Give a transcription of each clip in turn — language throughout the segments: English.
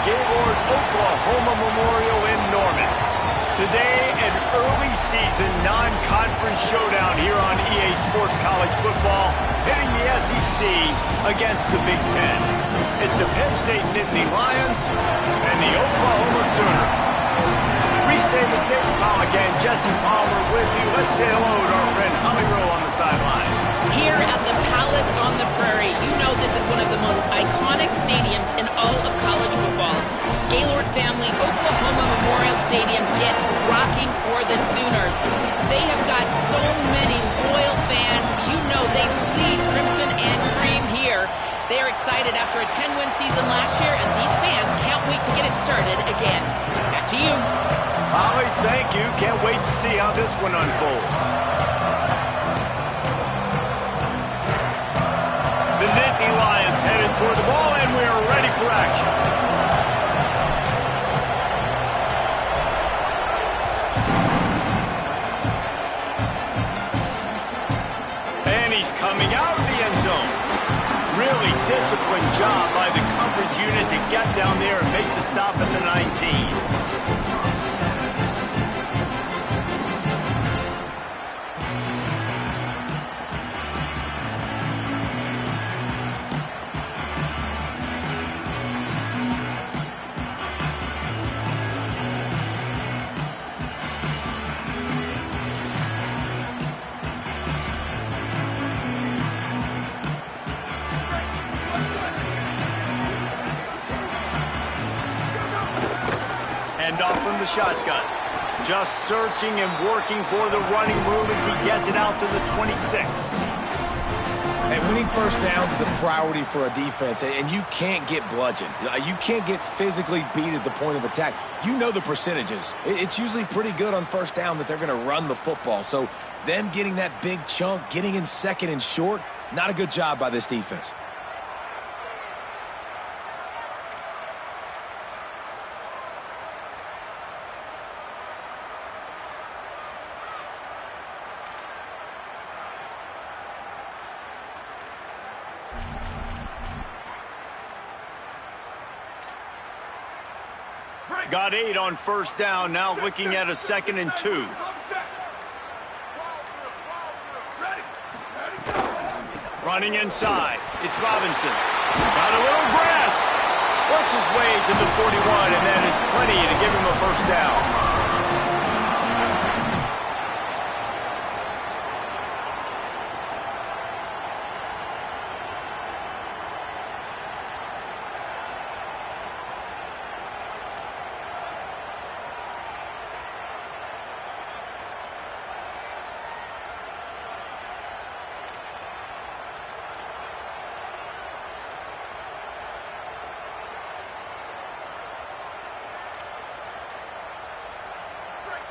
Gaylord Oklahoma Memorial in Norman. Today, an early season non-conference showdown here on EA Sports College Football, pitting the SEC against the Big Ten. It's the Penn State Nittany Lions and the Oklahoma Sooners. Reese Davis, Dayton Pollock, and Jesse Palmer with you. Let's say hello to our friend Holly Rowe on the sideline. Here at the Palace on the Prairie, you know this is one of the most iconic stadiums in all of college football. Gaylord family Oklahoma Memorial Stadium gets rocking for the Sooners. They have got so many loyal fans. You know they bleed crimson and cream here. They are excited after a 10-win season last year, and these fans can't wait to get it started again. Back to you. Holly, thank you. Can't wait to see how this one unfolds. The Nittany Lions headed toward the ball, and we are ready for action. And he's coming out of the end zone. Really disciplined job by the coverage unit to get down there and make the stop at the 19. Off from the shotgun. Just searching and working for the running room as he gets it out to the 26. And winning first downs is a priority for a defense, and you can't get bludgeoned. You can't get physically beat at the point of attack. You know the percentages. It's usually pretty good on first down that they're going to run the football. So them getting that big chunk, getting in second and short, not a good job by this defense. Got 8 on first down, now looking at a 2nd and 2. Running inside, it's Robinson. Got a little grass. Works his way to the 41, and that is plenty to give him a first down.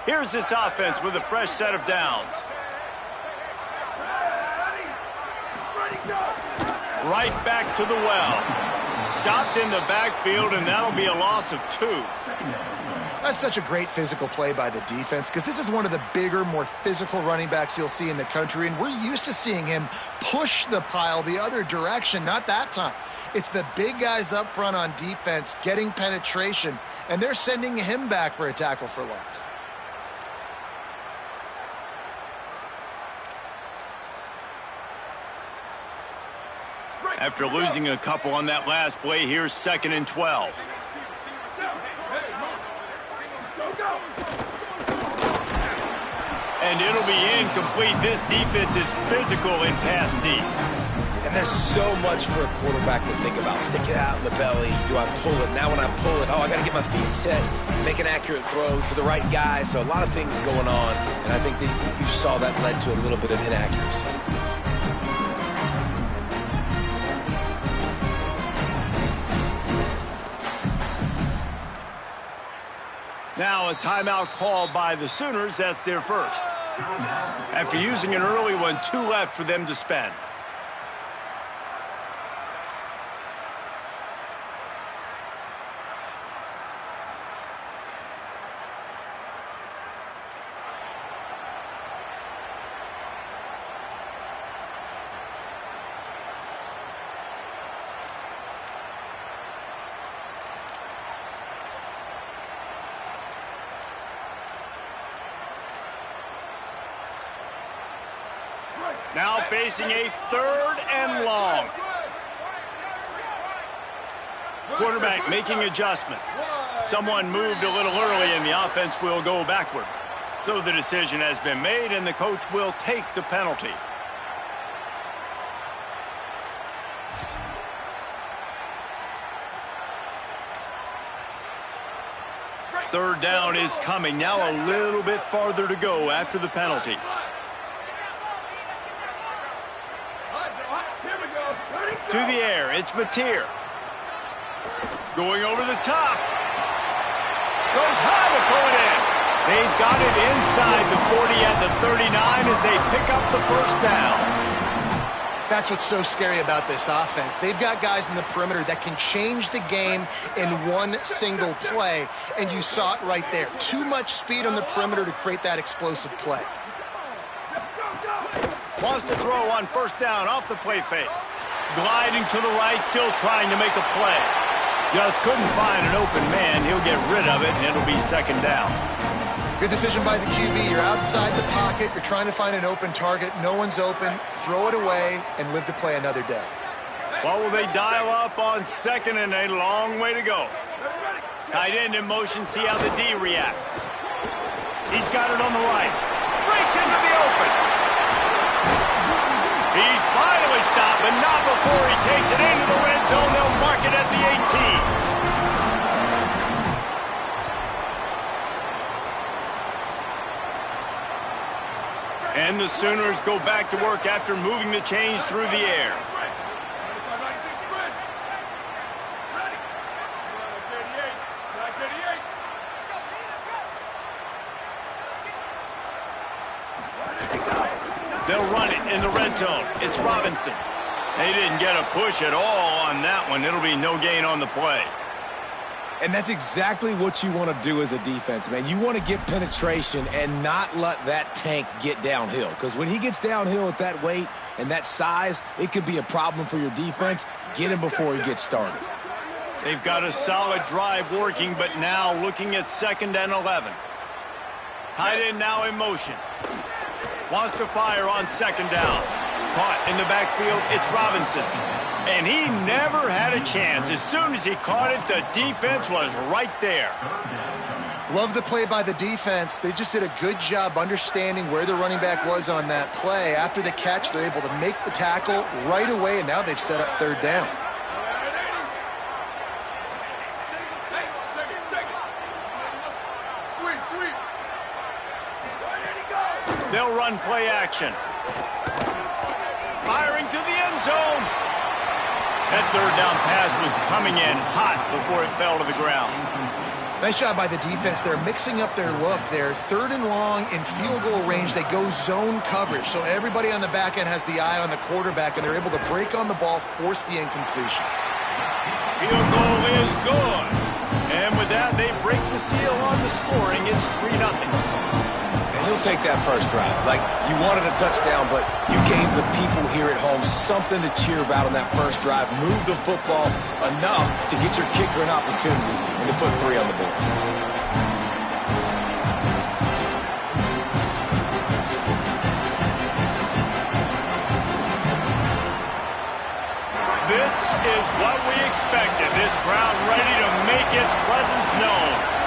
Here's this offense with a fresh set of downs. Right back to the well. Stopped in the backfield, and that'll be a loss of 2. That's such a great physical play by the defense because this is one of the bigger, more physical running backs you'll see in the country, and we're used to seeing him push the pile the other direction, not that time. It's the big guys up front on defense getting penetration, and they're sending him back for a tackle for loss. After losing a couple on that last play, here's 2nd and 12. And it'll be incomplete. This defense is physical in pass deep. And there's so much for a quarterback to think about. Stick it out in the belly. Do I pull it? Now when I pull it, I got to get my feet set, make an accurate throw to the right guy. So a lot of things going on, and I think that you saw that led to a little bit of inaccuracy. Now a timeout called by the Sooners. That's their first. After using an early one, 2 left for them to spend. Now facing a 3rd and long. Quarterback making adjustments. Someone moved a little early and the offense will go backward. So the decision has been made and the coach will take the penalty. Third down is coming. Now a little bit farther to go after the penalty. To the air, it's Mateer. Going over the top. Goes high to pull it in. They've got it inside the 40 at the 39 as they pick up the first down. That's what's so scary about this offense. They've got guys in the perimeter that can change the game in one single play, and you saw it right there. Too much speed on the perimeter to create that explosive play. Wants to throw on first down off the play fake. Gliding to the right, still trying to make a play. Just couldn't find an open man. He'll get rid of it, and it'll be second down. Good decision by the QB. You're outside the pocket. You're trying to find an open target. No one's open. Throw it away and live to play another day. Well, will they dial up on second and a long way to go? Tight end in motion. See how the D reacts. He's got it on the right. Breaks into the open. He's finally stopped, but not before he takes it into the red zone. They'll mark it at the 18. And the Sooners go back to work after moving the chains through the air. They'll run it in the red zone. It's Robinson. They didn't get a push at all on that one. It'll be no gain on the play. And that's exactly what you want to do as a defense, man. You want to get penetration and not let that tank get downhill. Because when he gets downhill at that weight and that size, it could be a problem for your defense. Get him before he gets started. They've got a solid drive working, but now looking at 2nd and 11. Tight end now in motion. Wants to fire on 2nd down. Caught in the backfield, it's Robinson. And he never had a chance. As soon as he caught it, the defense was right there. Love the play by the defense. They just did a good job understanding where the running back was on that play. After the catch, they're able to make the tackle right away, and now they've set up 3rd down. They'll run play action. Firing to the end zone. That 3rd down pass was coming in hot before it fell to the ground. Nice job by the defense. They're mixing up their look. They're 3rd and long in field goal range. They go zone coverage. So everybody on the back end has the eye on the quarterback, and they're able to break on the ball, force the incompletion. Field goal is good. And with that, they break the seal on the scoring. It's 3-0. He'll take that first drive. Like, you wanted a touchdown, but you gave the people here at home something to cheer about on that first drive. Move the football enough to get your kicker an opportunity and to put 3 on the board. This is what we expected. This crowd ready to make its presence known.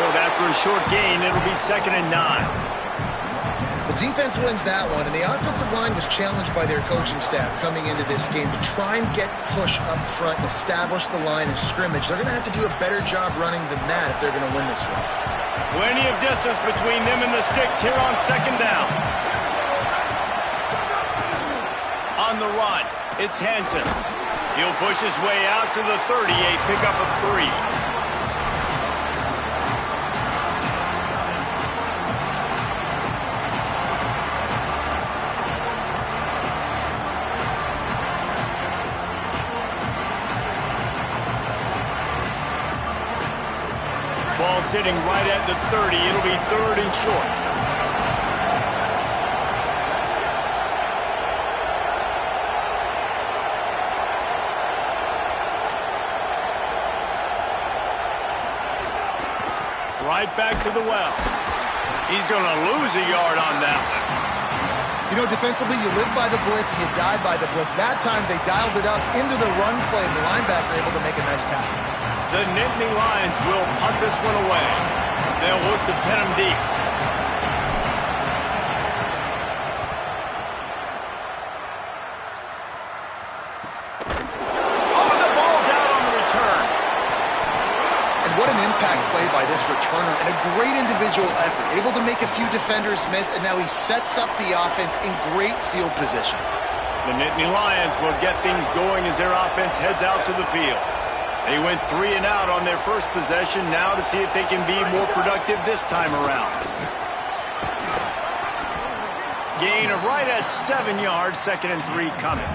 After a short gain, it'll be 2nd and 9. The defense wins that one, and the offensive line was challenged by their coaching staff coming into this game to try and get push up front and establish the line of scrimmage. They're going to have to do a better job running than that if they're going to win this one. Plenty of distance between them and the sticks here on 2nd down. On the run, it's Hansen. He'll push his way out to the 30, a pickup of 3. Ball sitting right at the 30. It'll be 3rd and short. right back to the well. He's going to lose a yard on that one. You know, defensively, you live by the blitz and you die by the blitz. That time, they dialed it up into the run play, and the linebacker able to make a nice tackle. The Nittany Lions will punt this one away. They'll look to pin him deep. Oh, the ball's out on the return. And what an impact play by this returner, and a great individual effort. Able to make a few defenders miss, and now he sets up the offense in great field position. The Nittany Lions will get things going as their offense heads out to the field. They went 3 and out on their first possession, now to see if they can be more productive this time around. Gain of right at 7 yards, 2nd and 3 coming.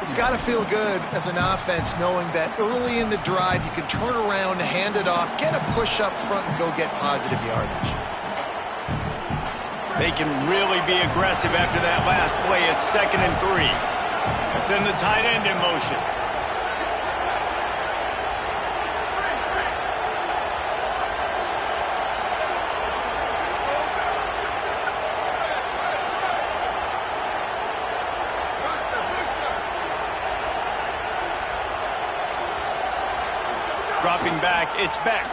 It's got to feel good as an offense knowing that early in the drive you can turn around, hand it off, get a push up front, and go get positive yardage. They can really be aggressive after that last play at 2nd and 3. Send the tight end in motion. Dropping back, it's Beck.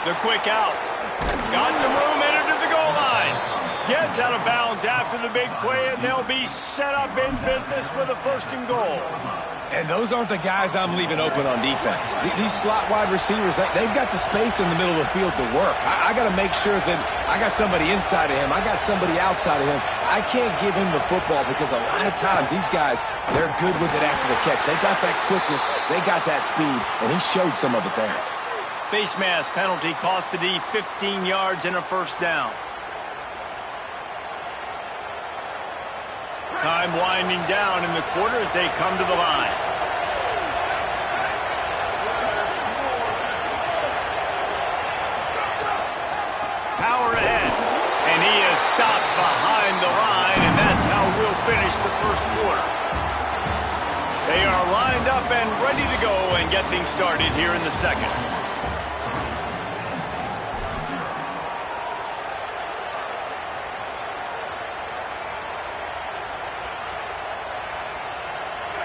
The quick out. Got some room, entered to the goal line. Gets out of bounds after the big play, and they'll be set up in business with a 1st and goal. And those aren't the guys I'm leaving open on defense. These slot wide receivers, they've got the space in the middle of the field to work. I got to make sure that I got somebody inside of him. I got somebody outside of him. I can't give him the football because a lot of times these guys, they're good with it after the catch. They got that quickness. They got that speed, and he showed some of it there. Face mask penalty cost the D 15 yards and a 1st down. Time winding down in the quarter as they come to the line. Power ahead, and he is stopped behind the line, and that's how we'll finish the 1st quarter. They are lined up and ready to go and get things started here in the 2nd.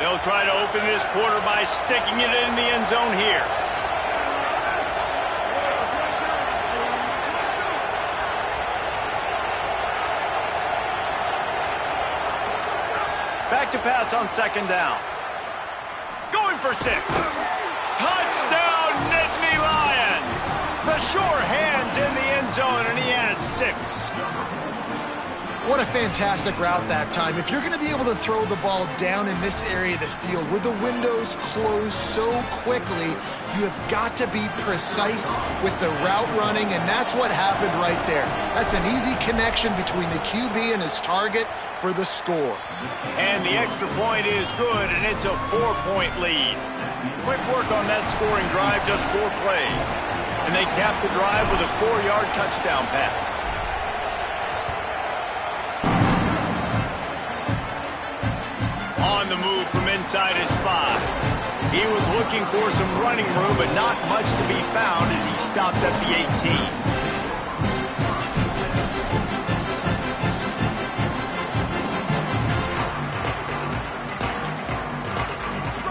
They'll try to open this quarter by sticking it in the end zone here. Back to pass on 2nd down. Going for 6. Touchdown, Nittany Lions! The sure hands in the end zone, and he has 6. What a fantastic route that time. If you're going to be able to throw the ball down in this area of the field where the windows close so quickly, you have got to be precise with the route running, and that's what happened right there. That's an easy connection between the QB and his target for the score. And the extra point is good, and it's a 4-point lead. Quick work on that scoring drive, just 4 plays. And they cap the drive with a 4-yard touchdown pass. On the move from inside his 5. He was looking for some running room, but not much to be found as he stopped at the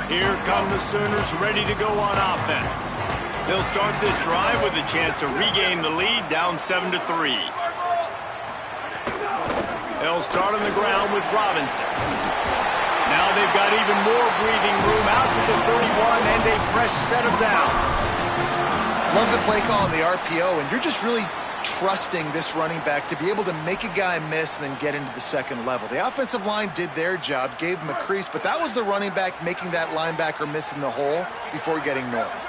18. Here come the Sooners ready to go on offense. They'll start this drive with a chance to regain the lead, down 7-3. They'll start on the ground with Robinson. Now they've got even more breathing room out to the 31 and a fresh set of downs. Love the play call on the RPO, and you're just really trusting this running back to be able to make a guy miss and then get into the 2nd level. The offensive line did their job, gave him a crease, but that was the running back making that linebacker miss in the hole before getting north.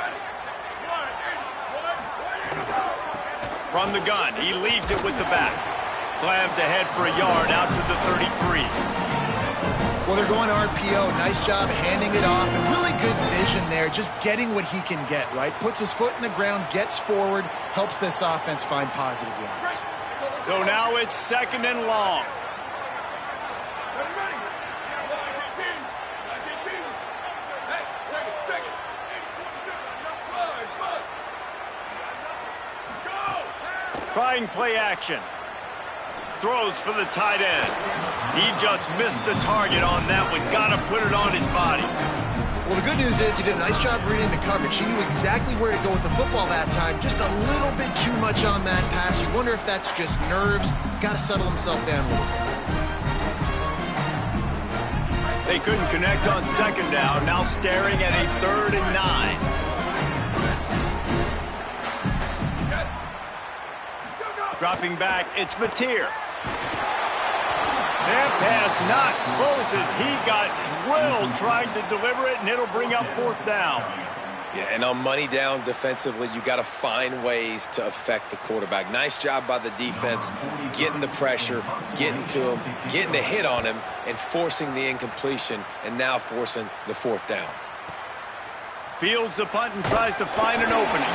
From the gun, he leaves it with the back. Slams ahead for a yard out to the 33. Well, they're going RPO. Nice job handing it off, and really good vision there, just getting what he can get, right? Puts his foot in the ground, gets forward, helps this offense find positive yards. So now it's 2nd and long. Trying play action. Throws for the tight end. He just missed the target on that one. Got to put it on his body. Well, the good news is he did a nice job reading the coverage. He knew exactly where to go with the football that time. Just a little bit too much on that pass. You wonder if that's just nerves. He's got to settle himself down a little bit. They couldn't connect on second down. Now staring at a 3rd and 9. Dropping back, it's Mateer. That pass not close as he got drilled trying to deliver it, and it'll bring up 4th down. Yeah, and on money down defensively, you got to find ways to affect the quarterback. Nice job by the defense, getting the pressure, getting to him, getting a hit on him, and forcing the incompletion, and now forcing the 4th down. Fields the punt and tries to find an opening.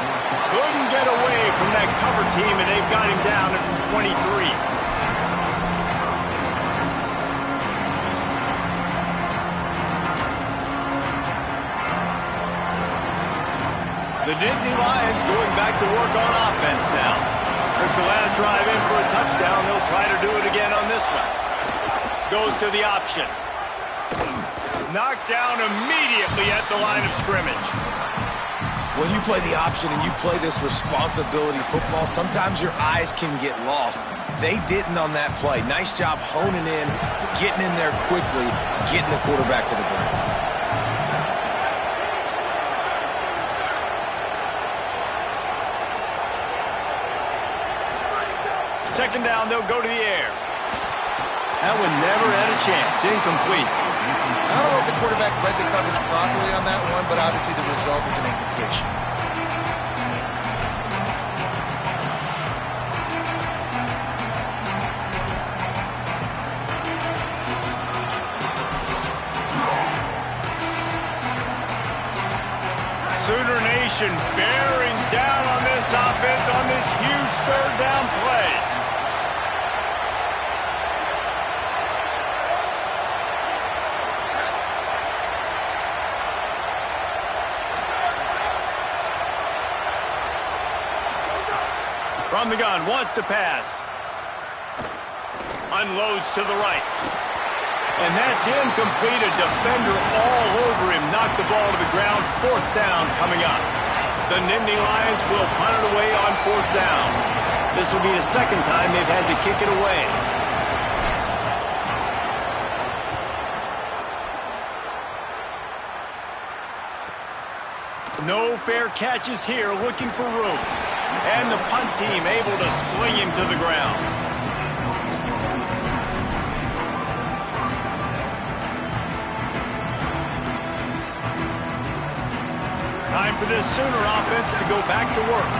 Couldn't get away from that cover team, and they've got him down at the 23. The Nittany Lions going back to work on offense now. Took the last drive in for a touchdown. They'll try to do it again on this one. Goes to the option. Knocked down immediately at the line of scrimmage. When you play the option and you play this responsibility football, sometimes your eyes can get lost. They didn't on that play. Nice job honing in, getting in there quickly, getting the quarterback to the ground. Second down, they'll go to the air. That one never had a chance. Incomplete. I don't know if the quarterback read the coverage properly on that one, but obviously the result is an incompletion. Sooner Nation bearing down on this offense on this huge 3rd down play. From the gun, wants to pass. Unloads to the right. And that's incomplete. A defender all over him. Knocked the ball to the ground. 4th down coming up. The Nittany Lions will punt it away on 4th down. This will be the 2nd time they've had to kick it away. No fair catches here, looking for room. And the punt team able to sling him to the ground. Time for this Sooner offense to go back to work.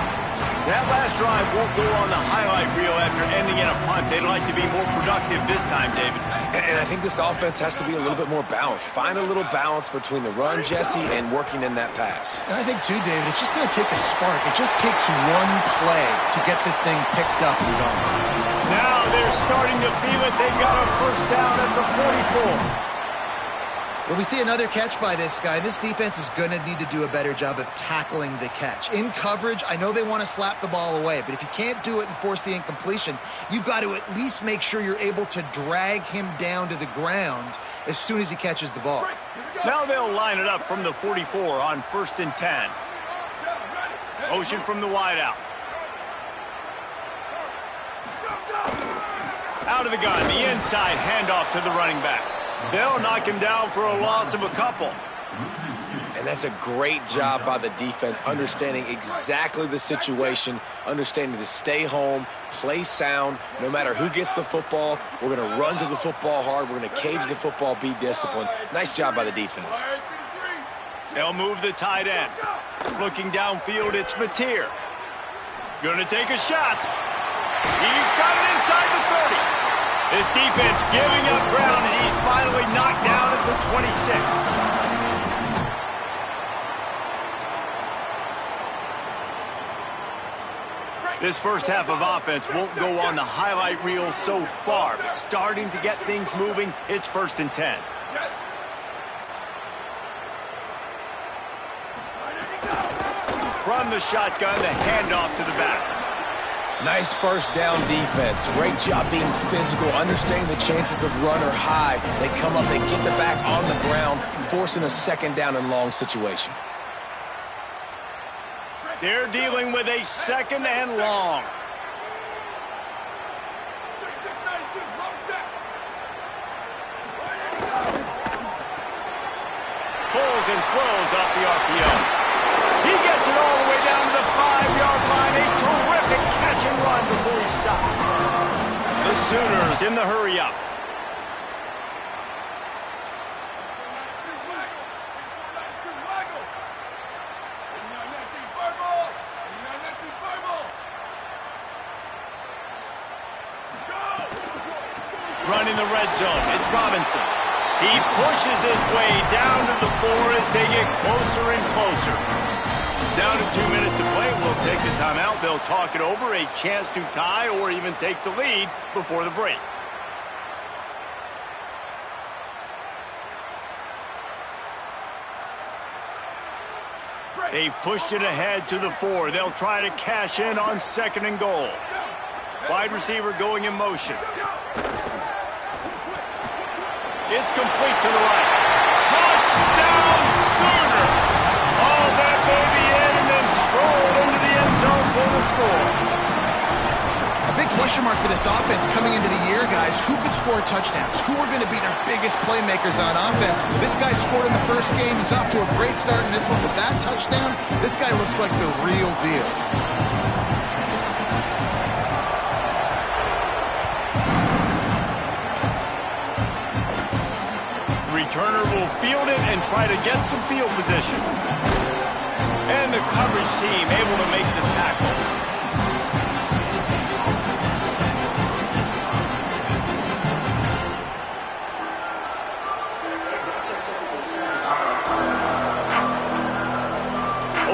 That last drive won't go on the highlight reel after ending in a punt. They'd like to be more productive this time, David. And I think this offense has to be a little bit more balanced. Find a little balance between the run, Jesse, and working in that pass. And I think, too, David, it's just going to take a spark. It just takes one play to get this thing picked up and going. Now they're starting to feel it. They've got a 1st down at the 44. Well, we see another catch by this guy. This defense is going to need to do a better job of tackling the catch. In coverage, I know they want to slap the ball away, but if you can't do it and force the incompletion, you've got to at least make sure you're able to drag him down to the ground as soon as he catches the ball. Now they'll line it up from the 44 on 1st and 10. Motion from the wideout. Out of the gun, the inside handoff to the running back. They'll knock him down for a loss of a couple. And that's a great job by the defense, understanding exactly the situation, understanding to stay home, play sound. No matter who gets the football, we're going to run to the football hard. We're going to cage the football, be disciplined. Nice job by the defense. They'll move the tight end. Looking downfield, it's Mateer. Going to take a shot. He's got it inside the 30. This defense giving up ground as he's finally knocked down at the 26. This first half of offense won't go on the highlight reel so far, but starting to get things moving. It's 1st and 10. From the shotgun, the handoff to the back. Nice first down defense. Great job being physical, understanding the chances of run or high. They come up, they get the back on the ground, forcing a second down and long situation. They're dealing with a second and long. Pulls and throws off the RPO. He gets it all the way down to the 5-yard line. A terrific catch and run before he stopped. The Sooners in the hurry-up. Running the red zone, it's Robinson. He pushes his way down to the 4 as they get closer and closer. Down to 2 minutes to play. We'll take the timeout. They'll talk it over. A chance to tie or even take the lead before the break. They've pushed it ahead to the 4. They'll try to cash in on 2nd and goal. Wide receiver going in motion. It's complete to the right. Touchdown, Sooner! All that baby in and then stroll into the end zone for the score. A big question mark for this offense coming into the year, guys. Who could score touchdowns? Who are going to be their biggest playmakers on offense? This guy scored in the first game. He's off to a great start in this one with that touchdown. This guy looks like the real deal. Returner will field it and try to get some field position. And the coverage team able to make the tackle.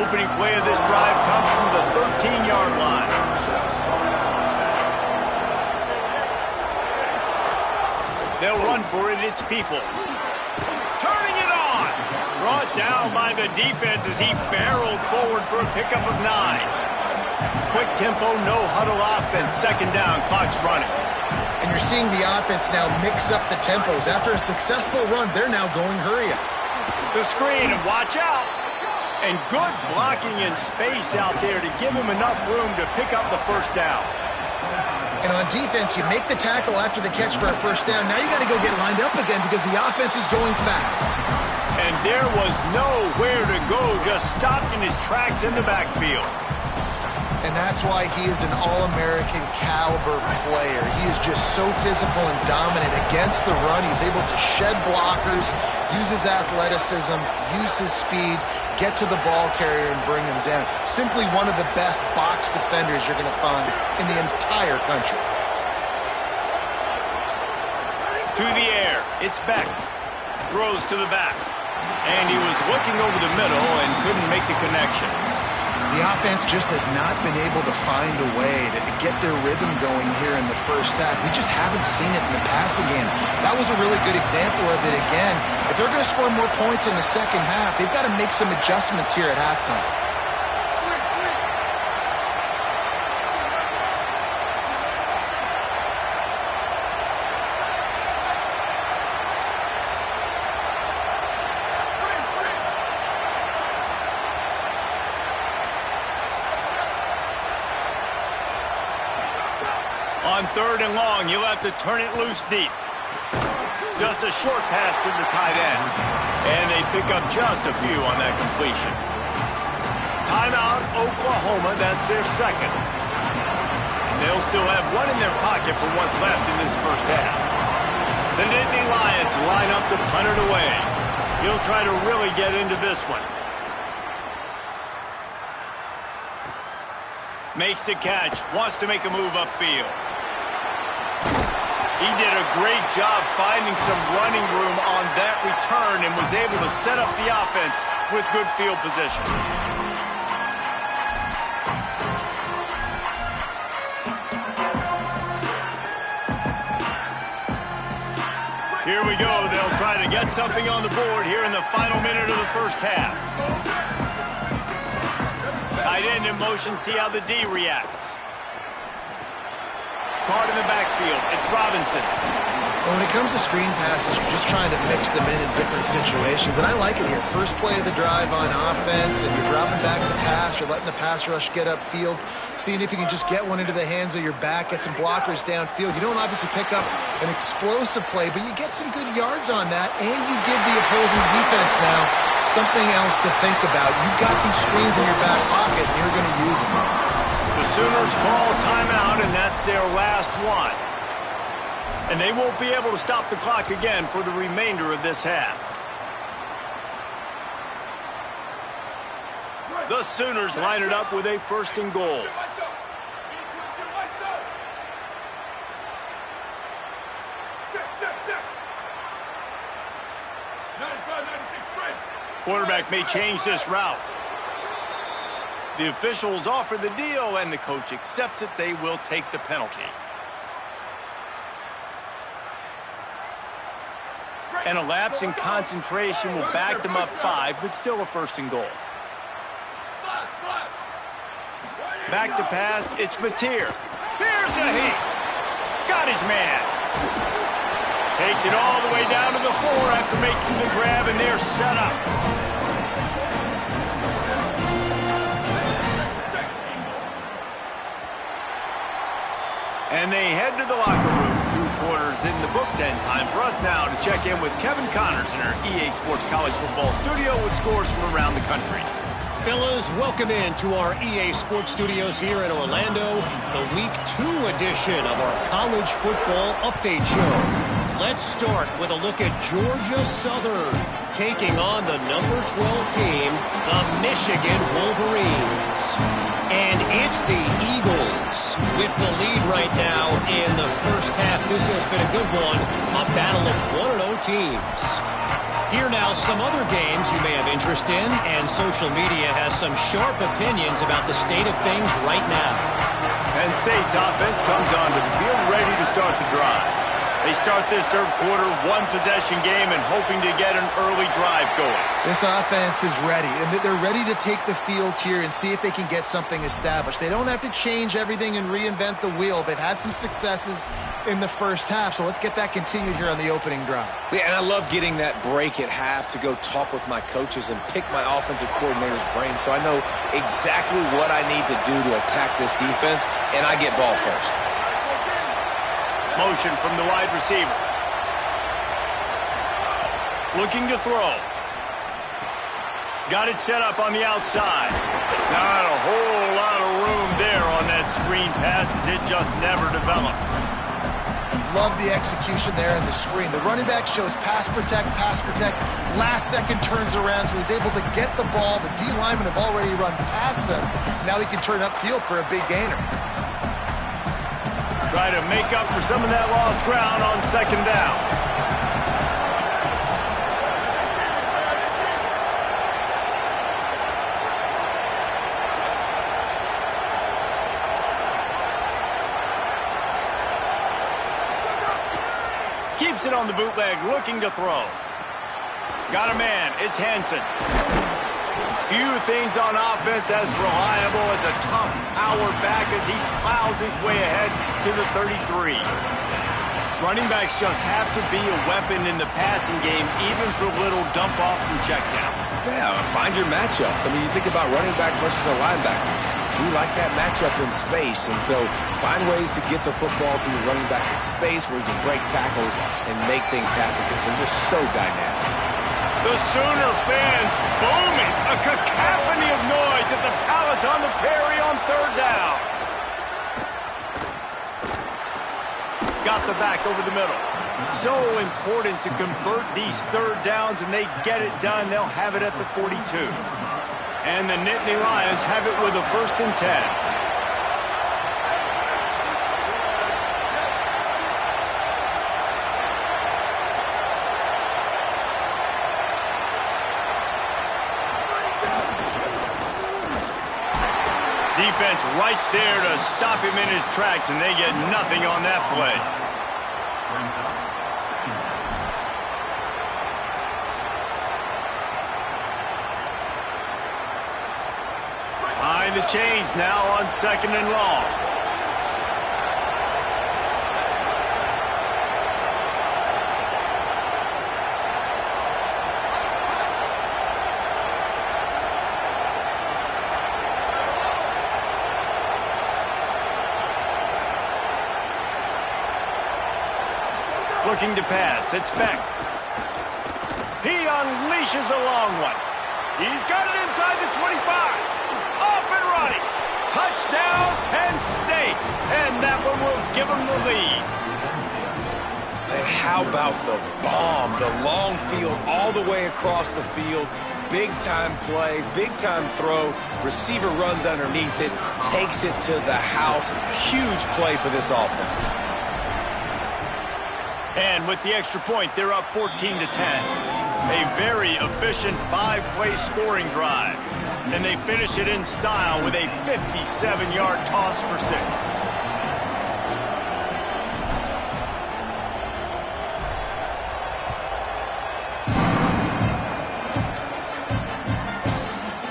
Opening play of this drive comes from the 13-yard line. They'll run for it. It's Peoples. Turning it on. Brought down by the defense as he barreled forward for a pickup of 9. Quick tempo, no huddle offense. 2nd down, clock's running. And you're seeing the offense now mix up the tempos. After a successful run, they're now going hurry up. The screen, and watch out. And good blocking in space out there to give him enough room to pick up the 1st down. And on defense, you make the tackle after the catch for a 1st down. Now you got to go get lined up again because the offense is going fast. And there was nowhere to go, just stopped in his tracks in the backfield. And that's why he is an All-American caliber player. He is just so physical and dominant against the run. He's able to shed blockers, use his athleticism, use his speed, get to the ball carrier and bring him down. Simply one of the best box defenders you're going to find in the entire country. To the air, it's Beck. Throws to the back. And he was looking over the middle and couldn't make the connection. The offense just has not been able to find a way to get their rhythm going here in the 1st half. We just haven't seen it in the passing game. That was a really good example of it again. If they're going to score more points in the 2nd half, they've got to make some adjustments here at halftime. On 3rd and long, you'll have to turn it loose deep. Just a short pass to the tight end. And they pick up just a few on that completion. Timeout, Oklahoma. That's their 2nd. And they'll still have one in their pocket for what's left in this 1st half. The Nittany Lions line up to punt it away. He'll try to really get into this one. Makes the catch. Wants to make a move upfield. He did a great job finding some running room on that return and was able to set up the offense with good field position. Here we go. They'll try to get something on the board here in the final minute of the 1st half. Tight end in motion. See how the D reacts. Caught in the backfield. It's Robinson. Well, when it comes to screen passes, you're just trying to mix them in different situations, and I like it here. First play of the drive on offense, and you're dropping back to pass. You're letting the pass rush get upfield, seeing if you can just get one into the hands of your back, get some blockers downfield. You don't obviously pick up an explosive play, but you get some good yards on that, and you give the opposing defense now something else to think about. You've got these screens in your back pocket, and you're going to use them. The Sooners call timeout, and that's their last one. And they won't be able to stop the clock again for the remainder of this half. The Sooners line it up with a 1st and goal. Quarterback may change this route. The officials offer the deal, and the coach accepts it. They will take the penalty. And a lapse in concentration will back them up 5, but still a 1st and goal. Back to pass, it's Mateer. Here's a hit. Got his man. Takes it all the way down to the 4 after making the grab, and they're set up. And they head to the locker room. 2 quarters in the books, and time for us now to check in with Kevin Connors in our EA Sports College Football studio with scores from around the country. Fellas, welcome in to our EA Sports Studios here in Orlando, the Week 2 edition of our College Football Update Show. Let's start with a look at Georgia Southern taking on the number 12 team, the Michigan Wolverines. And it's the Eagles with the lead right now in the first half. This has been a good one, a battle of 1-0 teams. Here now, some other games you may have interest in, and social media has some sharp opinions about the state of things right now. Penn State's offense comes onto the field ready to start the drive. They start this 3rd quarter, 1-possession game, and hoping to get an early drive going. This offense is ready, and they're ready to take the field here and see if they can get something established. They don't have to change everything and reinvent the wheel. They've had some successes in the first half, so let's get that continued here on the opening drive. Yeah, and I love getting that break at half to go talk with my coaches and pick my offensive coordinator's brain so I know exactly what I need to do to attack this defense, and I get ball first. Motion from the wide receiver. Looking to throw. Got it set up on the outside. Not a whole lot of room there on that screen pass as it just never developed. Love the execution there in the screen. The running back shows pass protect. Last second turns around, so he's able to get the ball. The D linemen have already run past him. Now he can turn upfield for a big gainer. Try to make up for some of that lost ground on 2nd down. Keeps it on the bootleg, looking to throw. Got a man, it's Hansen. Few things on offense as reliable as a tough power back as he plows his way ahead to the 33. Running backs just have to be a weapon in the passing game, even for little dump-offs and checkdowns. Yeah, find your matchups. I mean, you think about running back versus a linebacker. We like that matchup in space, and so find ways to get the football to your running back in space where you can break tackles and make things happen because they're just so dynamic. The Sooner fans booming, a cacophony of noise at the Palace on the Prairie on 3rd down. Got the back over the middle. So important to convert these 3rd downs, and they get it done. They'll have it at the 42. And the Nittany Lions have it with a 1st and 10. Defense right there to stop him in his tracks, and they get nothing on that play. Behind the chains now on 2nd and long. Looking to pass. It's Beck. He unleashes a long one. He's got it inside the 25. Off and running. Touchdown, Penn State. And that one will give them the lead. And how about the bomb? The long field all the way across the field. Big-time play, big-time throw. Receiver runs underneath it, takes it to the house. Huge play for this offense. And with the extra point, they're up 14-10. A very efficient 5-play scoring drive. And they finish it in style with a 57-yard toss for 6.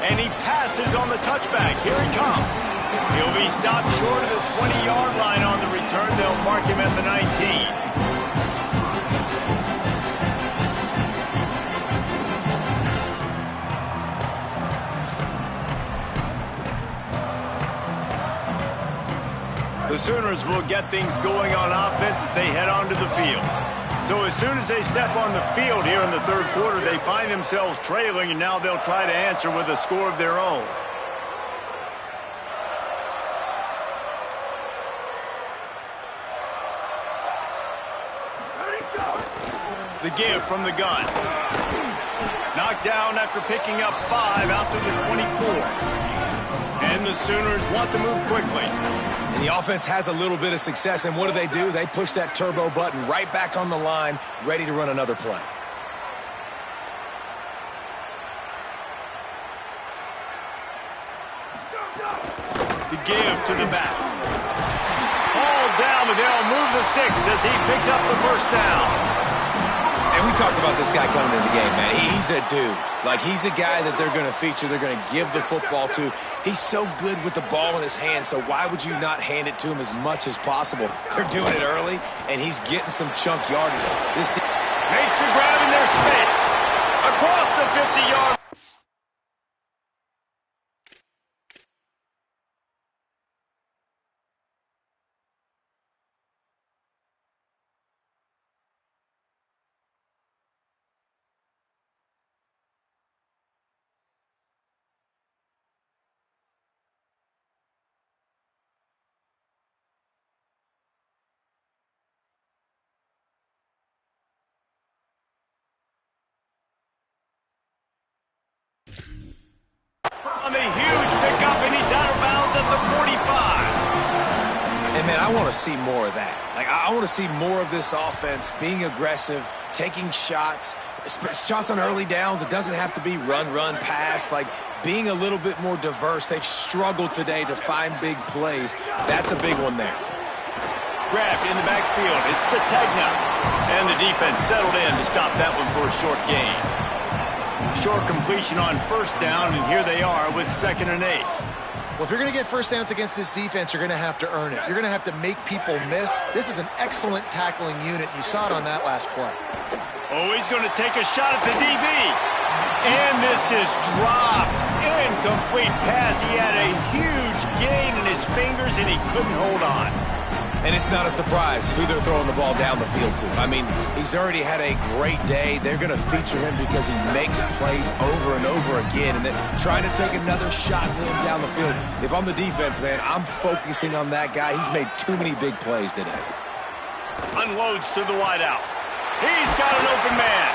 And he passes on the touchback. Here he comes. He'll be stopped short of the 20-yard line on the return. They'll mark him at the 19. The Sooners will get things going on offense as they head onto the field. So as soon as they step on the field here in the third quarter, they find themselves trailing, and now they'll try to answer with a score of their own. The give from the gun. Knocked down after picking up 5 out to the 24. And the Sooners want to move quickly. And the offense has a little bit of success, and what do? They push that turbo button right back on the line, ready to run another play. The give to the back. All down, but they'll move the sticks as he picks up the first down. And we talked about this guy coming into the game, man. He's a dude. Like, he's a guy that they're going to feature, they're going to give the football to. He's so good with the ball in his hand, so why would you not hand it to him as much as possible? They're doing it early, and he's getting some chunk yardage. This makes the grab in their space. Across the 50-yard. On the huge pickup, and he's out of bounds at the 45. And, man, I want to see more of that. Like, I want to see more of this offense being aggressive, taking shots on early downs. It doesn't have to be run, pass. Like, being a little bit more diverse. They've struggled today to find big plays. That's a big one there. Grabbed in the backfield. It's Sategna. And the defense settled in to stop that one for a short gain. Short completion on first down, and here they are with 2nd and 8. Well, if you're going to get first downs against this defense, you're going to have to earn it. You're going to have to make people miss. This is an excellent tackling unit. You saw it on that last play. Oh, he's going to take a shot at the DB. And this is dropped. Incomplete pass. He had a huge gain in his fingers, and he couldn't hold on. And it's not a surprise who they're throwing the ball down the field to. I mean, he's already had a great day. They're going to feature him because he makes plays over and over again. And then trying to take another shot to him down the field. If I'm the defense, man, I'm focusing on that guy. He's made too many big plays today. Unloads to the wideout. He's got an open man.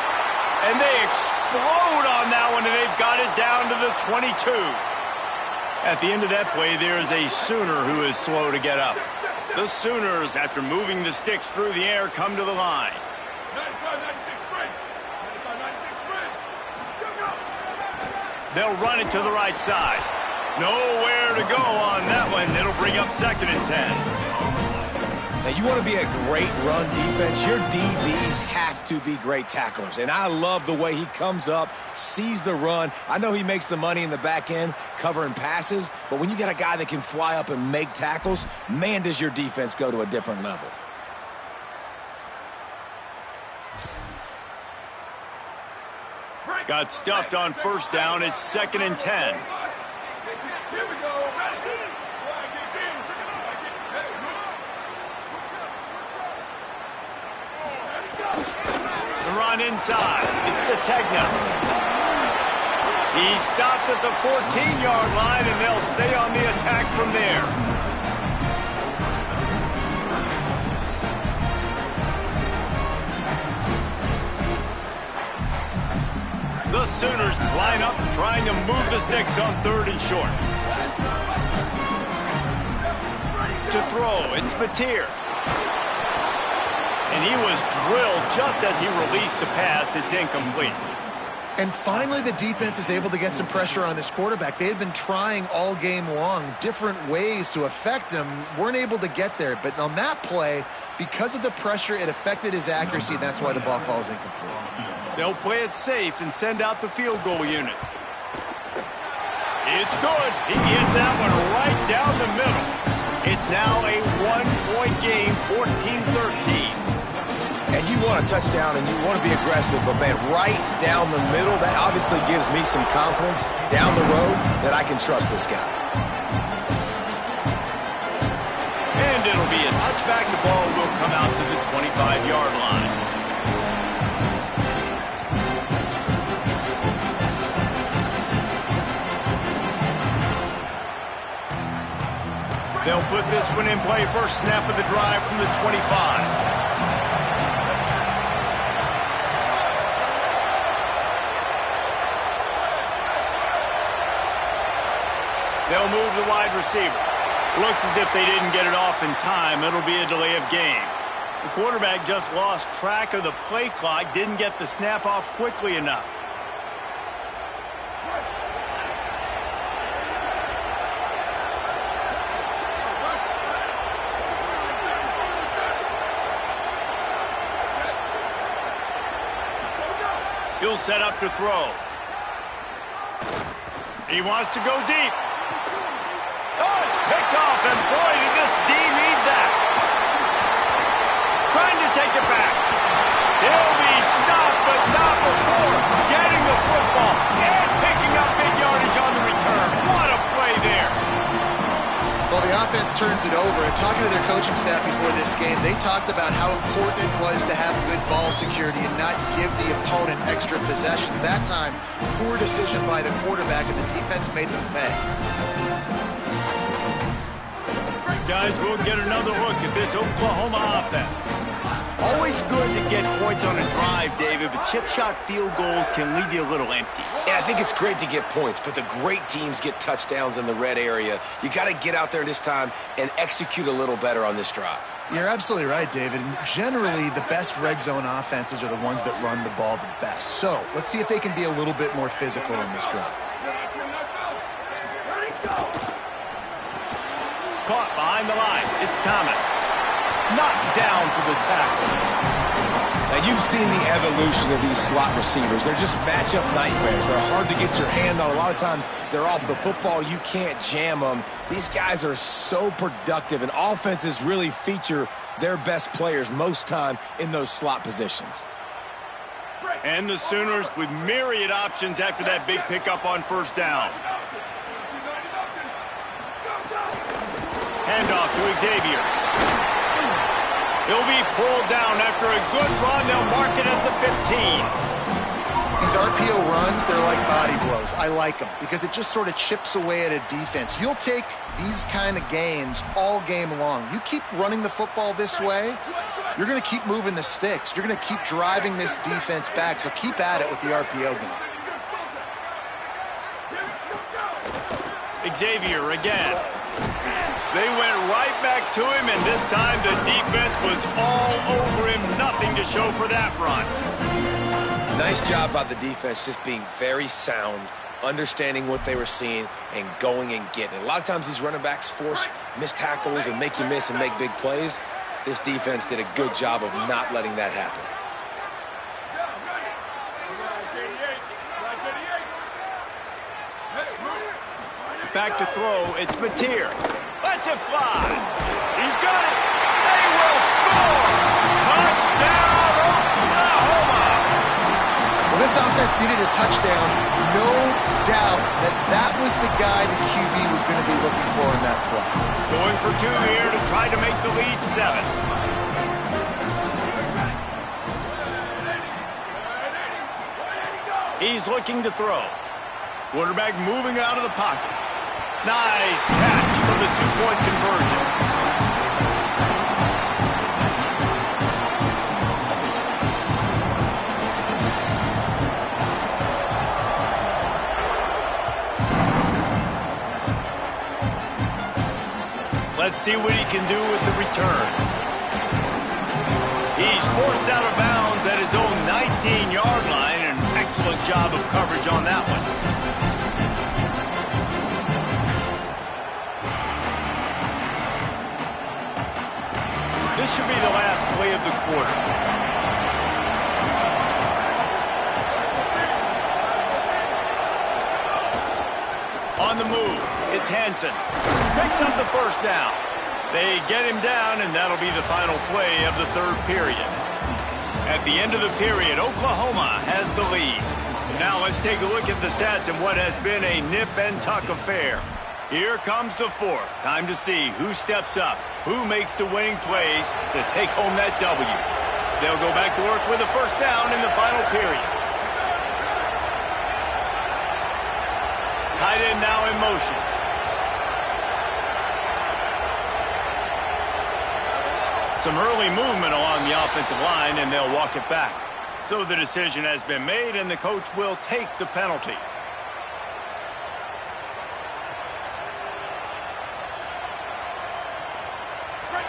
And they explode on that one, and they've got it down to the 22. At the end of that play, there is a Sooner who is slow to get up. The Sooners, after moving the sticks through the air, come to the line. 95-96 Prince. 95-96 Prince. They'll run it to the right side. Nowhere to go on that one. It'll bring up 2nd and 10. Now, you want to be a great run defense, your DBs have to be great tacklers. And I love the way he comes up, sees the run. I know he makes the money in the back end covering passes, but when you got a guy that can fly up and make tackles, man, does your defense go to a different level. Got stuffed on first down. It's 2nd and 10. Here we go. Ready? run inside. It's Sategna. He stopped at the 14-yard line, and they'll stay on the attack from there. The Sooners line up trying to move the sticks on 3rd and short. To throw, it's Mateer. And he was drilled just as he released the pass. It's incomplete. And finally, the defense is able to get some pressure on this quarterback. They had been trying all game long different ways to affect him, weren't able to get there. But on that play, because of the pressure, it affected his accuracy, and that's why the ball falls incomplete. They'll play it safe and send out the field goal unit. It's good. He hit that one right down the middle. It's now a 1-point game, 14-13. And you want a touchdown and you want to be aggressive, but man, right down the middle, that obviously gives me some confidence down the road that I can trust this guy. And it'll be a touchback. The ball will come out to the 25-yard line. They'll put this one in play. First snap of the drive from the 25. They'll move the wide receiver. Looks as if they didn't get it off in time. It'll be a delay of game. The quarterback just lost track of the play clock, didn't get the snap off quickly enough. He'll set up to throw. He wants to go deep. Oh, it's picked off, and boy, did this D need that. Trying to take it back. He'll be stopped, but not before getting the football and picking up big yardage on the return. What a play there. Well, the offense turns it over, and talking to their coaching staff before this game, they talked about how important it was to have good ball security and not give the opponent extra possessions. That time, poor decision by the quarterback, and the defense made them pay. Guys, we'll get another look at this Oklahoma offense. Always good to get points on a drive, David, but chip shot field goals can leave you a little empty. And I think it's great to get points, but the great teams get touchdowns in the red area. You got to get out there this time and execute a little better on this drive. You're absolutely right, David. And generally, the best red zone offenses are the ones that run the ball the best. So let's see if they can be a little bit more physical in this drive. Caught behind the line. It's Thomas. Knocked down for the tackle. Now, you've seen the evolution of these slot receivers. They're just matchup nightmares. They're hard to get your hand on. A lot of times, they're off the football. You can't jam them. These guys are so productive, and offenses really feature their best players most time in those slot positions. And the Sooners with myriad options after that big pickup on first down. Handoff to Xavier. He'll be pulled down after a good run. They'll mark it at the 15. These RPO runs, they're like body blows. I like them because it just sort of chips away at a defense. You'll take these kind of gains all game long. You keep running the football this way, you're going to keep moving the sticks. You're going to keep driving this defense back, so keep at it with the RPO game. Xavier again. They went right back to him, and this time the defense was all over him. Nothing to show for that run. Nice job by the defense, just being very sound, understanding what they were seeing, and going and getting it. A lot of times these running backs force missed tackles and make you miss and make big plays. This defense did a good job of not letting that happen. Back to throw, it's Mateer. Let's it fly. He's got it. They will score. Touchdown, Oklahoma. Well, this offense needed a touchdown. No doubt that was the guy the QB was going to be looking for in that play. Going for two here to try to make the lead 7. He's looking to throw. Quarterback moving out of the pocket. Nice catch for the two-point conversion. Let's see what he can do with the return. He's forced out of bounds at his own 19-yard line. An excellent job of coverage on that one. This should be the last play of the quarter. On the move, it's Hansen. Picks up the first down. They get him down, and that'll be the final play of the third period. At the end of the period, Oklahoma has the lead. Now let's take a look at the stats in what has been a nip-and-tuck affair. Here comes the fourth. Time to see who steps up, who makes the winning plays to take home that W. They'll go back to work with a first down in the final period. Tight end now in motion. Some early movement along the offensive line, and they'll walk it back. So the decision has been made, and the coach will take the penalty.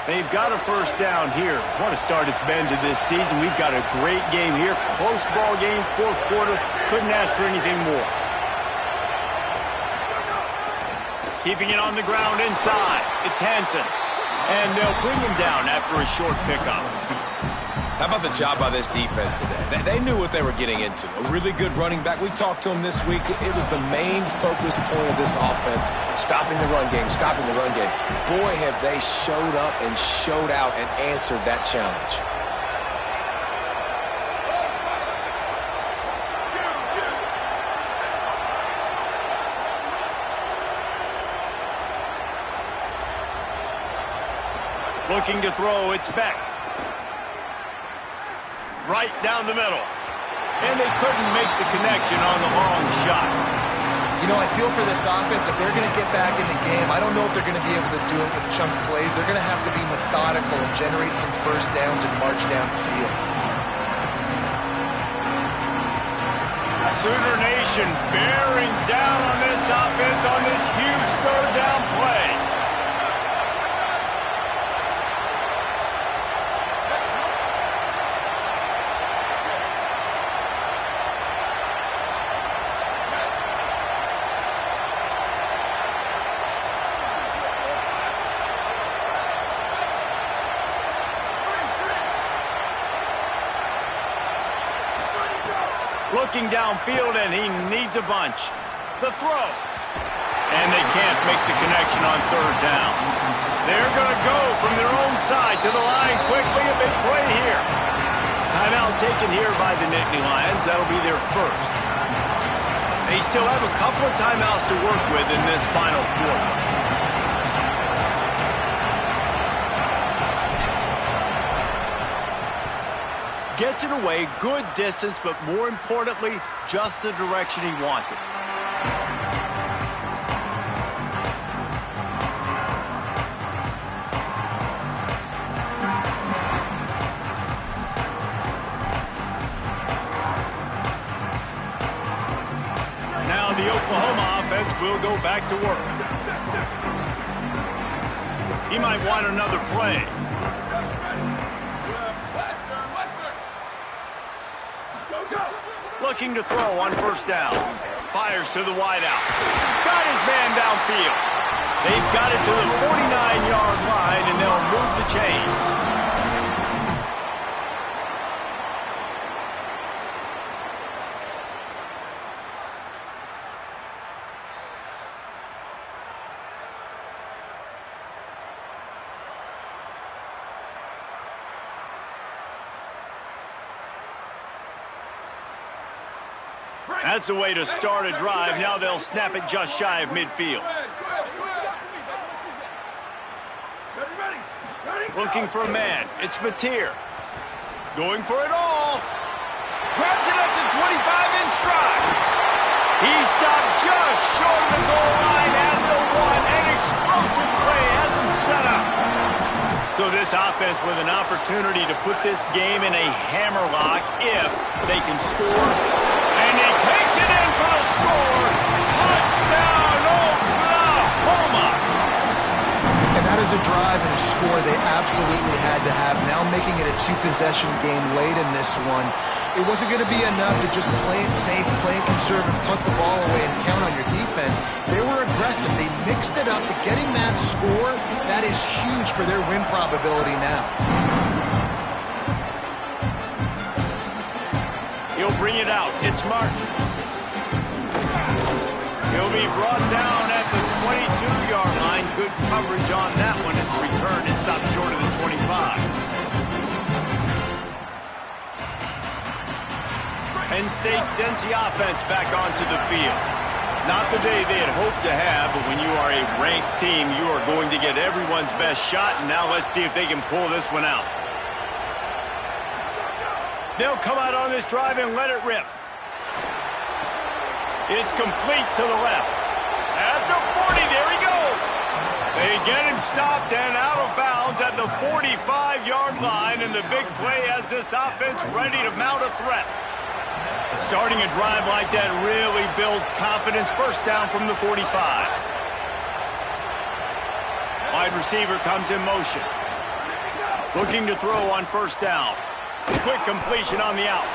They've got a first down here. What a start it's been to this season. We've got a great game here. Close ball game, fourth quarter. Couldn't ask for anything more. Keeping it on the ground inside. It's Hansen. And they'll bring him down after a short pickup. How about the job by this defense today? They knew what they were getting into. A really good running back. We talked to him this week. It was the main focus point of this offense. Stopping the run game, stopping the run game. Boy, have they showed up and showed out and answered that challenge. Looking to throw, it's Beck. Right down the middle. And they couldn't make the connection on the long shot. You know, I feel for this offense, if they're going to get back in the game, I don't know if they're going to be able to do it with chunk plays. They're going to have to be methodical and generate some first downs and march down the field. Sooner Nation bearing down on this offense on this huge third down play. Looking downfield, and he needs a bunch. The throw. And they can't make the connection on third down. They're going to go from their own side to the line quickly. A big play here. Timeout taken here by the Nittany Lions. That'll be their first. They still have a couple of timeouts to work with in this final quarter. Gets it away, good distance, but more importantly, just the direction he wanted. Now the Oklahoma offense will go back to work. He might want another play. Looking to throw on first down. Fires to the wideout. Got his man downfield. They've got it to the 49-yard line, and they'll move the chains. That's the way to start a drive. Now they'll snap it just shy of midfield. Looking for a man. It's Mateer. Going for it all. Grabs it at the the 25 in stride. He stopped just short of the goal line at the 1. An explosive play has him set up. So this offense with an opportunity to put this game in a hammerlock if they can score. And he takes it in for the score. Touchdown, Oklahoma! And that is a drive and a score they absolutely had to have. Now making it a two-possession game late in this one. It wasn't going to be enough to just play it safe, play it conservative, punt the ball away, and count on your defense. They were aggressive. They mixed it up, but getting that score, that is huge for their win probability now. He'll bring it out. It's Martin. He'll be brought down at the 22-yard line. Good coverage on that one. His return is stopped short of the 25. Penn State sends the offense back onto the field. Not the day they had hoped to have, but when you are a ranked team, you are going to get everyone's best shot, and now let's see if they can pull this one out. They'll come out on this drive and let it rip. It's complete to the left. At the 40, there he goes. They get him stopped and out of bounds at the 45-yard line, and the big play has this offense ready to mount a threat. Starting a drive like that really builds confidence. First down from the 45. Wide receiver comes in motion. Looking to throw on first down. Quick completion on the out.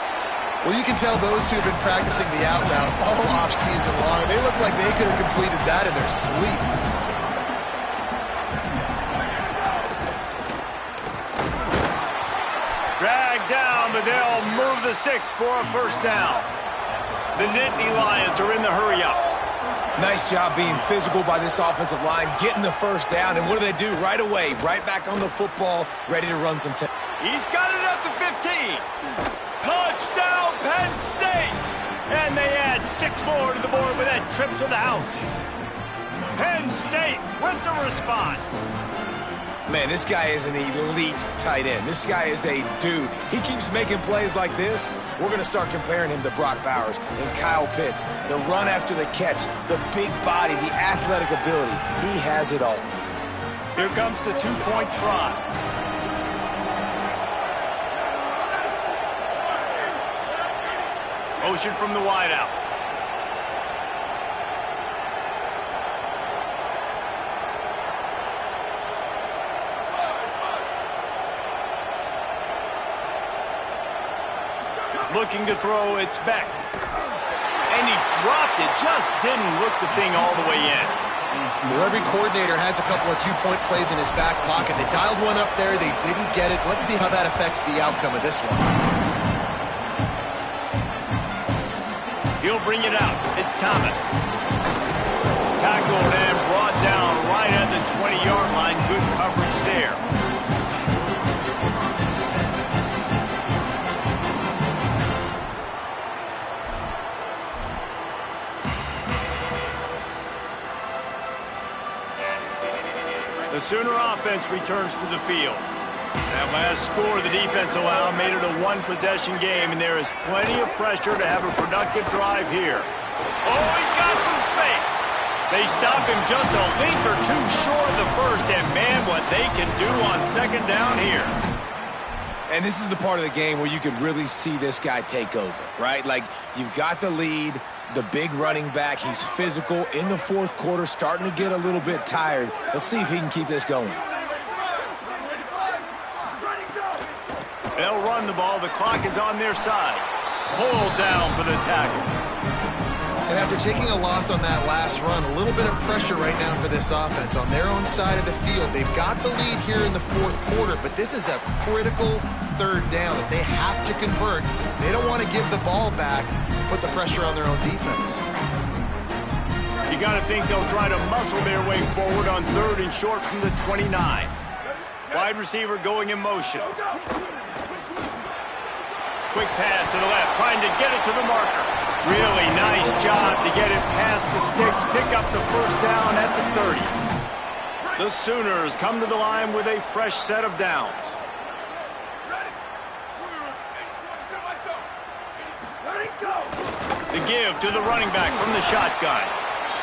Well, you can tell those two have been practicing the out route all off-season long. They look like they could have completed that in their sleep. Dragged down, but they'll move the sticks for a first down. The Nittany Lions are in the hurry-up. Nice job being physical by this offensive line, getting the first down, and what do? Right away, right back on the football, ready to run some. He's got it at the 15. Touchdown, Penn State! And they add 6 more to the board with that trip to the house. Penn State with the response. Man, this guy is an elite tight end. This guy is a dude. He keeps making plays like this. We're going to start comparing him to Brock Bowers and Kyle Pitts. The run after the catch, the big body, the athletic ability. He has it all. Here comes the two-point try. Motion from the wideout. Looking to throw, it's Beck. And he dropped it, just didn't look the thing all the way in. Well, every coordinator has a couple of two-point plays in his back pocket. They dialed one up there, they didn't get it. Let's see how that affects the outcome of this one. He'll bring it out. It's Thomas. Tackled and brought down right at the 20-yard line. Good coverage there. The Sooner offense returns to the field. That last score the defense allowed made it a one-possession game, and there is plenty of pressure to have a productive drive here. Oh, he's got some space. They stop him just a link or two short of the first, and man, what they can do on second down here. And this is the part of the game where you could really see this guy take over, right? Like, you've got the lead, the big running back. He's physical in the fourth quarter, starting to get a little bit tired. Let's see if he can keep this going. They'll run the ball. The clock is on their side. Pulled down for the tackle. And after taking a loss on that last run, a little bit of pressure right now for this offense. On their own side of the field, they've got the lead here in the fourth quarter, but this is a critical third down that they have to convert. They don't want to give the ball back, put the pressure on their own defense. You got to think they'll try to muscle their way forward on third and short from the 29. Wide receiver going in motion. Quick pass to the left, trying to get it to the marker. Really nice job to get it past the sticks, pick up the first down at the 30. The Sooners come to the line with a fresh set of downs. Ready, go! The give to the running back from the shotgun.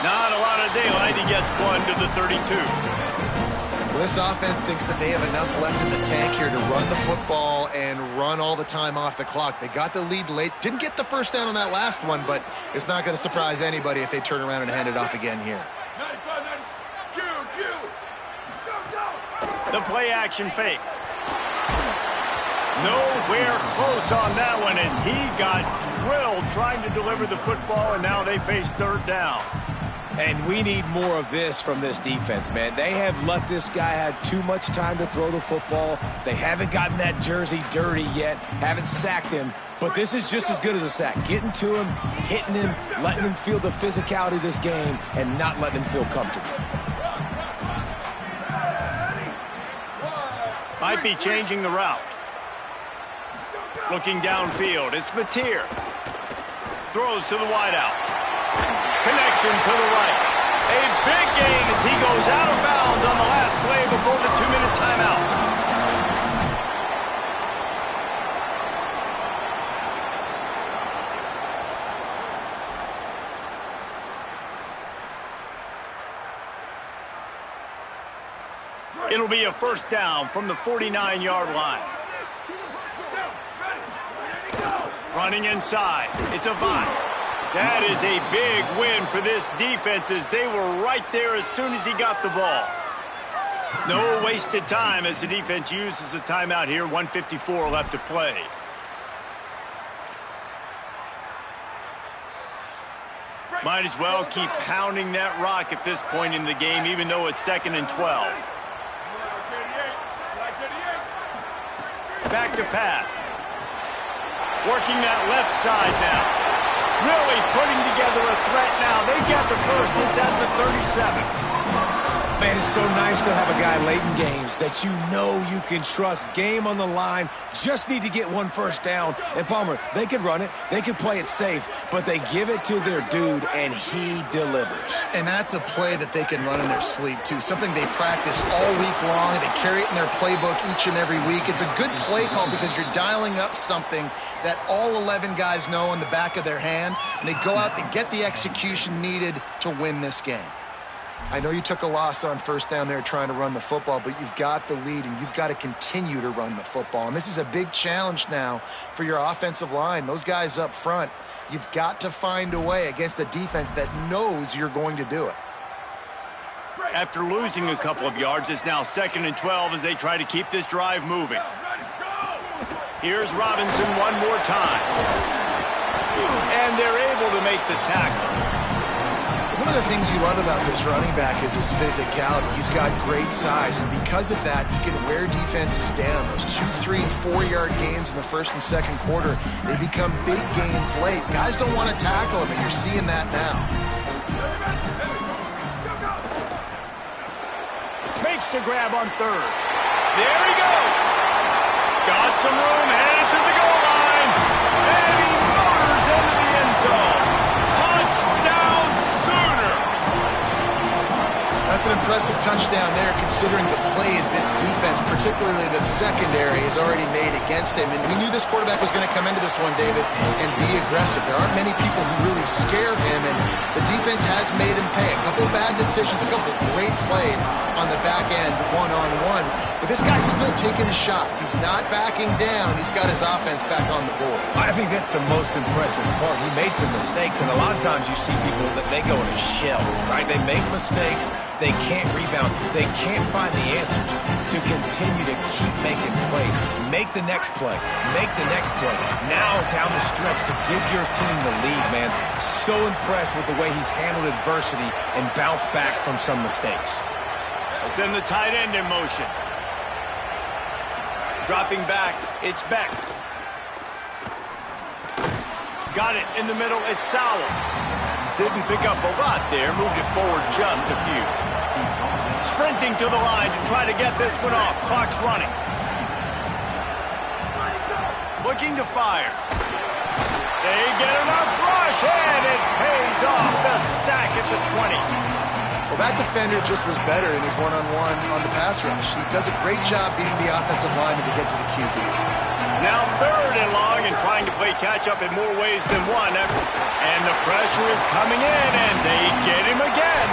Not a lot of daylight. He gets one to the 32. Well, this offense thinks that they have enough left in the tank here to run the football and run all the time off the clock. They got the lead late. Didn't get the first down on that last one, but it's not going to surprise anybody if they turn around and hand it off again here. 95, 96. Q. Go, go. The play action fake. Nowhere close on that one as he got drilled trying to deliver the football, and now they face third down. And we need more of this from this defense, man. They have let this guy have too much time to throw the football. They haven't gotten that jersey dirty yet, haven't sacked him. But this is just as good as a sack. Getting to him, hitting him, letting him feel the physicality of this game, and not letting him feel comfortable. Might be changing the route. Looking downfield, it's Mateer. Throws to the wideout. Connection to the right. A big gain as he goes out of bounds on the last play before the 2-minute timeout. It'll be a first down from the 49-yard line. Running inside. It's Avant. That is a big win for this defense as they were right there as soon as he got the ball. No wasted time as the defense uses a timeout here. 1:54 left to play. Might as well keep pounding that rock at this point in the game, even though it's 2nd and 12. Back to pass. Working that left side now. Really putting together a threat now. They get the first. It's at the 37. Man, it's so nice to have a guy late in games that you know you can trust. Game on the line. Just need to get one first down. And Palmer, they could run it. They could play it safe. But they give it to their dude, and he delivers. And that's a play that they can run in their sleep, too. Something they practice all week long. They carry it in their playbook each and every week. It's a good play call because you're dialing up something that all 11 guys know in the back of their hand. And they go out, they get the execution needed to win this game. I know you took a loss on first down there trying to run the football, but you've got the lead, and you've got to continue to run the football. And this is a big challenge now for your offensive line. Those guys up front, you've got to find a way against a defense that knows you're going to do it. After losing a couple of yards, it's now 2nd and 12 as they try to keep this drive moving. Here's Robinson one more time. And they're able to make the tackle. One of the things you love about this running back is his physicality. He's got great size, and because of that, he can wear defenses down. Those 2, 3, and 4-yard gains in the first and second quarter, they become big gains late. Guys don't want to tackle him, and you're seeing that now. Makes the grab on third. There he goes. Got some room, headed to the goal line, and he motors into the end zone. Touchdown Sooners! That's an impressive touchdown there, considering the plays this defense, particularly the secondary, has already made against him. And we knew this quarterback was going to come into this one, David, and be aggressive. There aren't many people who really scare him, and the defense has made him pay. A couple bad decisions, a couple great plays on the back end, one-on-one. But this guy's still taking his shots. He's not backing down. He's got his offense back on the board. I think that's the most impressive part. He made some mistakes, and a lot of times you see people that they go in a shell, right? They make mistakes. They can't rebound. They can't find the answers to continue to keep making plays. Make the next play. Make the next play. Now down the stretch to give your team the lead, man. So impressed with the way he's handled adversity and bounced back from some mistakes. Send the tight end in motion. Dropping back, it's Beck. Got it in the middle, it's Sowell. Didn't pick up a lot there, moved it forward just a few. Sprinting to the line to try to get this one off. Clock's running. Looking to fire. They get enough rush, and it pays off. The sack at the 20. Well, that defender just was better in his one-on-one on the pass rush. He does a great job beating the offensive lineman to get to the QB. Now 3rd and long and trying to play catch-up in more ways than one. And the pressure is coming in, and they get him again.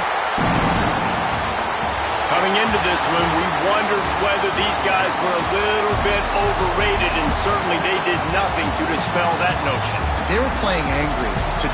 Coming into this one, we wondered whether these guys were a little bit overrated, and certainly they did nothing to dispel that notion. They were playing angry today.